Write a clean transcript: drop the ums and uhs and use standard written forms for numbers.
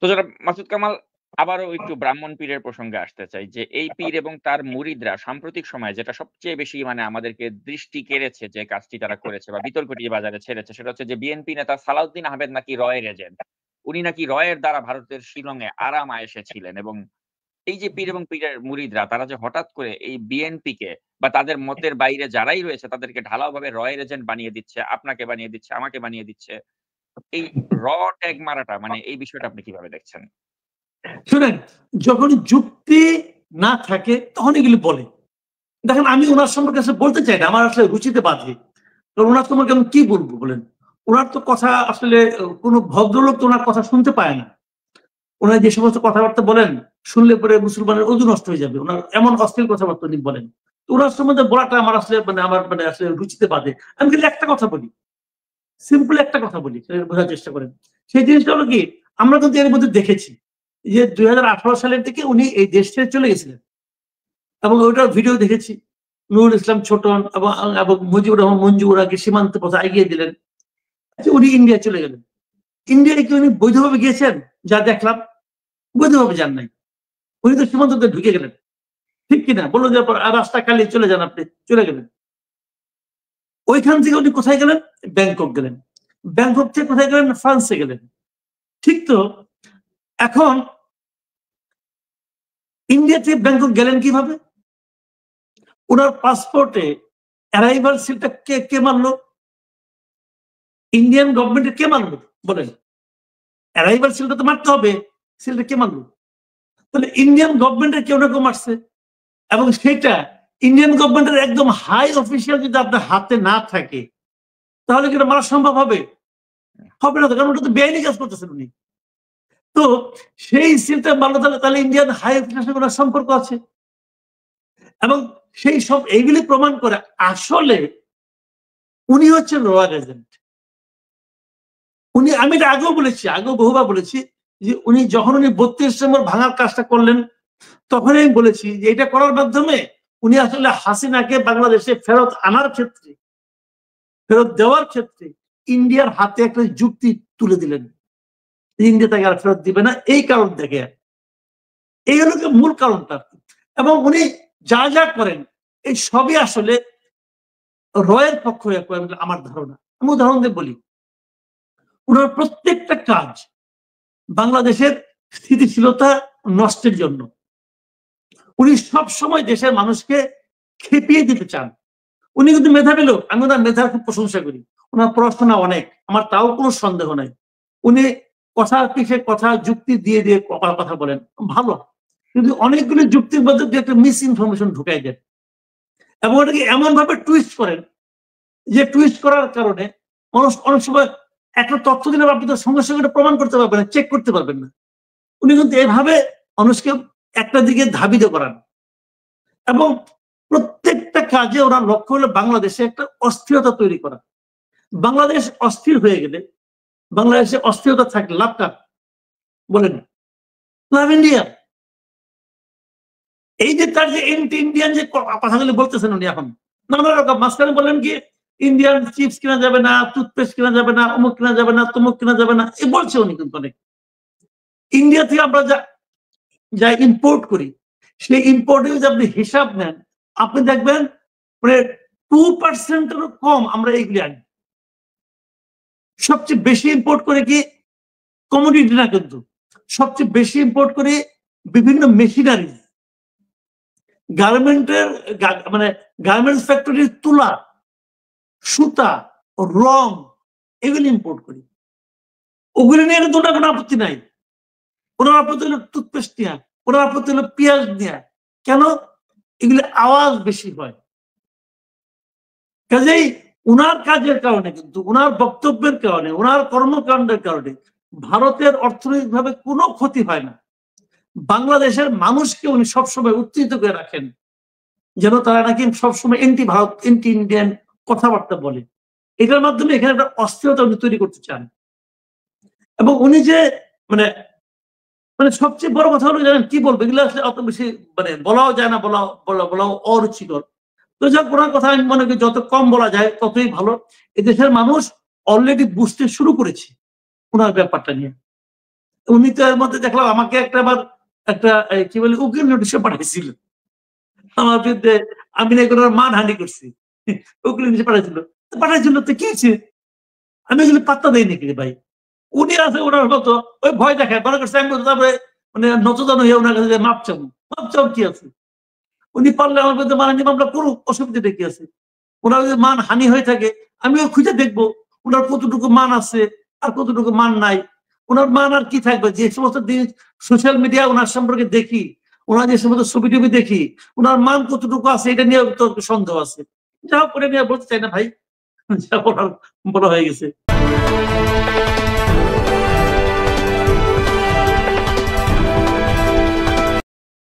তো যারা মাসুদ কামাল আবারও একটু ব্রাহ্মণ পীরের প্রসঙ্গে আসতে চাই যে এই পীর এবং তার মুরিদরা সাম্প্রতিক সময়ে যেটা সবচেয়ে বেশি মানে আমাদেরকে দৃষ্টি কেড়েছে যে কাজটি তারা করেছে বা বিতর্কটি বাজারে ছেড়েছে সেটা হচ্ছে যে বিএনপি নেতা সালাউদ্দিন আহমেদ নাকি রয়ের এজেন্ট। উনি নাকি রয়ের দ্বারা ভারতের শিলংয়ে আরাম আয়েশে ছিলেন এবং এই যে পীর এবং পীরের মুরিদরা তারা যে হঠাৎ করে এই বিএনপিকে বা তাদের মতের বাইরে যারাই রয়েছে তাদেরকে ঢালাওভাবে রয়ের এজেন্ট বানিয়ে দিচ্ছে, আপনাকে বানিয়ে দিচ্ছে, আমাকে বানিয়ে দিচ্ছে। এই র ট্যাগ মারাটা মানে এই বিষয়টা আপনি কিভাবে দেখছেন? শুনেন, যখন যুক্তি না থাকে তখন এগুলি বলে। দেখেন, আমি ওনার সম্পর্কে আসলে বলতে চাই না, আমার আসলে রুচিতে বাধে। কারণ ওনার সম্পর্কে আমি কি বলবো বলেন? ওনার তো কথা আসলে কোনো ভদ্রলোক তো ওনার কথা শুনতে পায় না। ওনার যে সমস্ত কথাবার্তা বলেন, শুনলে পরে মুসলমানের ওযু নষ্ট হয়ে যাবে। উনার এমন অশ্লীল কথাবার্তা উনি বলেন। তো উনার সম্বন্ধে বলাটা আমার আসলে আমার আসলে রুচিতে বাধে। আমি কিন্তু একটা কথা বলি, সিম্পল একটা কথা বলি, বোঝার চেষ্টা করেন। সেই জিনিসটা হলো কি, আমরা কিন্তু এর মধ্যে দেখেছি যে ২০১৮ সালের দিকে উনি এই দেশ ছেড়ে চলে গেছিলেন এবং ওইটার ভিডিও দেখেছি। নুরুল ইসলাম ছোটন এবং মুজিবুর রহমান মঞ্জু ওরাকে সীমান্ত পথে এগিয়ে দিলেন। উনি ইন্ডিয়া চলে গেলেন। ইন্ডিয়ায় কি উনি বৈধভাবে গিয়েছেন? যা দেখলাম, বৈধভাবে যান নাই। উনি তো সীমান্ততে ঢুকে গেলেন, ঠিক কিনা বললো যে রাস্তা খালি, চলে যান, আপনি চলে গেলেন। ওইখান থেকে উনি কোথায় গেলেন? ব্যাংকক গেলেন। ব্যাংকক থেকে কোথায় গেলেন? ফ্রান্সে গেলেন। ঠিক তো। এখন ইন্ডিয়া থেকে ব্যাংকক গেলেন কিভাবে? ওনার পাসপোর্টে অ্যারাইভাল সিলটা কে মানলো? ইন্ডিয়ান গভর্নমেন্টের কে মানলো বলেন? অ্যারাইভাল সিলটা তো মারতে হবে, সিলটা কে মানলো? তাহলে ইন্ডিয়ান গভর্নমেন্টের কেউ না কেউ মারছে, এবং সেটা ইন্ডিয়ান গভর্নমেন্টের একদম হাই অফিসিয়াল যদি আপনার হাতে না থাকে তাহলে কি এটা মারা সম্ভব হবে? হবে না, কারণ ওটা তো বেআইনি কাজ করতেছেন উনি। তো সেই সিলটা মানলো, তাহলে ইন্ডিয়ান হাই অফিসের সাথে ওনার সম্পর্ক আছে, এবং সেই সব এইগুলি প্রমাণ করে আসলে উনি হচ্ছেন রয়্যাল এজেন্ট। উনি, আমি এটা আগেও বলেছি, আগেও বহুবার বলেছি যে উনি যখন ৩২ নম্বর ভাঙার কাজটা করলেন তখনই আমি বলেছি যে এটা করার মাধ্যমে উনি আসলে হাসিনাকে বাংলাদেশে ফেরত আনার ক্ষেত্রে, ফেরত দেওয়ার ক্ষেত্রে ইন্ডিয়ার হাতে একটা যুক্তি তুলে দিলেন। ইন্ডিয়া তাকে আর ফেরত দিবে না, এই কারণ থেকে। এই হলো মূল কারণটা। এবং উনি যা যা করেন এই সবই আসলে রয়ের পক্ষ হয়ে করেন বলে আমার ধারণা। আমি উদাহরণ দিয়ে বলি, ওনার প্রত্যেকটা কাজ বাংলাদেশের স্থিতিশীলতা নষ্টের জন্য। উনি সব সময় দেশের মানুষকে খেপিয়ে দিতে চান। উনি কিন্তু মেধাবী লোক, আমি ওনার মেধার খুব প্রশংসা করি। ওনার পড়াশোনা অনেক, আমার তাও কোনো সন্দেহ নাই। উনি কথা যুক্তি দিয়ে দিয়ে কথা বলেন, ভালো। কিন্তু অনেকগুলো যুক্তির মধ্যে দিয়ে একটা মিস ইনফরমেশন ঢুকাই দেন এবং ওটাকে এমন ভাবে টুইস্ট করেন যে টুইস্ট করার কারণে মানুষ অনেক সময় একটা তথ্য দিলে আপনি তো সঙ্গে সঙ্গে প্রমাণ করতে পারবেন না, চেক করতে পারবেন না। উনি কিন্তু এভাবে মানুষকে একটা দিকে ধাবিত করান এবং প্রত্যেকটা কাজে ওনার লক্ষ্য হলো বাংলাদেশে একটা অস্থিরতা তৈরি করা। বাংলাদেশ অস্থির হয়ে গেলে, বাংলাদেশে অস্থিরতা থাকলে লাভটা বলেন, লাভ ইন্ডিয়া। এই যে তার যে এন্টি ইন্ডিয়ান যে কথাগুলো বলতেছেন উনি এখন নানা রকম, মাঝখানে বলেন কি ইন্ডিয়ান চিপস কিনা যাবে না, টুথপেস্ট কিনা যাবে না, অমুক কিনা যাবে না, তমুক কিনা যাবে না, এই বলছে উনি। কিন্তু অনেক ইন্ডিয়া থেকে আমরা যা ইম্পোর্ট করি সেই ইম্পোর্টে যদি আপনি হিসাব নেন, আপনি দেখবেন মানে 2%-এরও কম আমরা এইগুলি আনি। সবচেয়ে বেশি ইম্পোর্ট করে কি কমোডিটি না, কিন্তু সবচেয়ে বেশি ইম্পোর্ট করে বিভিন্ন মেশিনারি, গার্মেন্টের মানে গার্মেন্টস ফ্যাক্টরির তুলা, সুতা, রং, এগুলি ইম্পোর্ট করি। ওগুলি নিয়ে ওনার কোনো আপত্তি নাই। ওনার আপত্তি হলো টুথপেস্ট নেওয়া, ওনার আপত্তি হলো পেঁয়াজ নেওয়া। কেন? এগুলি আওয়াজ বেশি হয়। কাজেই উনার কাজের কারণে, কিন্তু উনার বক্তব্যের কারণে, উনার কর্মকাণ্ডের কারণে ভারতের অর্থনৈতিকভাবে কোনো ক্ষতি হয় না। বাংলাদেশের মানুষকে উনি সবসময় উত্তেজিত করে রাখেন যেন তারা নাকি সবসময় এন্টি ভারত, এন্টি ইন্ডিয়ান কথাবার্তা বলে। এটার মাধ্যমে এখানে একটা অস্থিরতা উনি তৈরি করতে চান। এবং উনি যে মানে মানে সবচেয়ে বড় কথা হলো, জানেন কি বলবো, এগুলো আসলে অত বেশি মানে বলাও যায় না, বলাও অরুচিকর। তো যাক, ওনার কথা আমি মনে করি যত কম বলা যায় ততই ভালো। এদেশের মানুষ অলরেডি বুঝতে শুরু করেছে ওনার ব্যাপারটা নিয়ে, উনি তো এর মধ্যে দেখলাম আমাকে একটা কি বলে উকিল নোটিশে পাঠাইছিল আমার বিরুদ্ধে, আমি নাকি ওনার মানহানি করছি। উকিল নোটিশে পাঠাইছিল তো কি হয়েছে? আমি এগুলো পাত্তা দেই নাকি রে ভাই। উনি আছে ওনার মতো ওই ভয় দেখায় মনে করছে আমি তারপরে মানে নতজানু হয়ে ওনার কাছে মাপ চাবো। মাপ চাওয়ার কি আছে? উনি পারলে আমার বিরুদ্ধে মানহানি মামলা করুক, অসুবিধাটা কি আছে? ওনার যদি মান হানি হয়ে থাকে আমিও খুঁজে দেখবো ওনার কতটুকু মান আছে আর কতটুকু মান নাই। ওনার মান আর কি থাকবে? যে সমস্ত সোশ্যাল মিডিয়া ওনার সম্পর্কে দেখি, ওনার যে সমস্ত ছবি টবি দেখি, ওনার মান কতটুকু আছে এটা নিয়ে তো সন্দেহ আছে। যা হোক করে নিয়ে বলতে চাই না ভাই, যা বলার বলা হয়ে গেছে।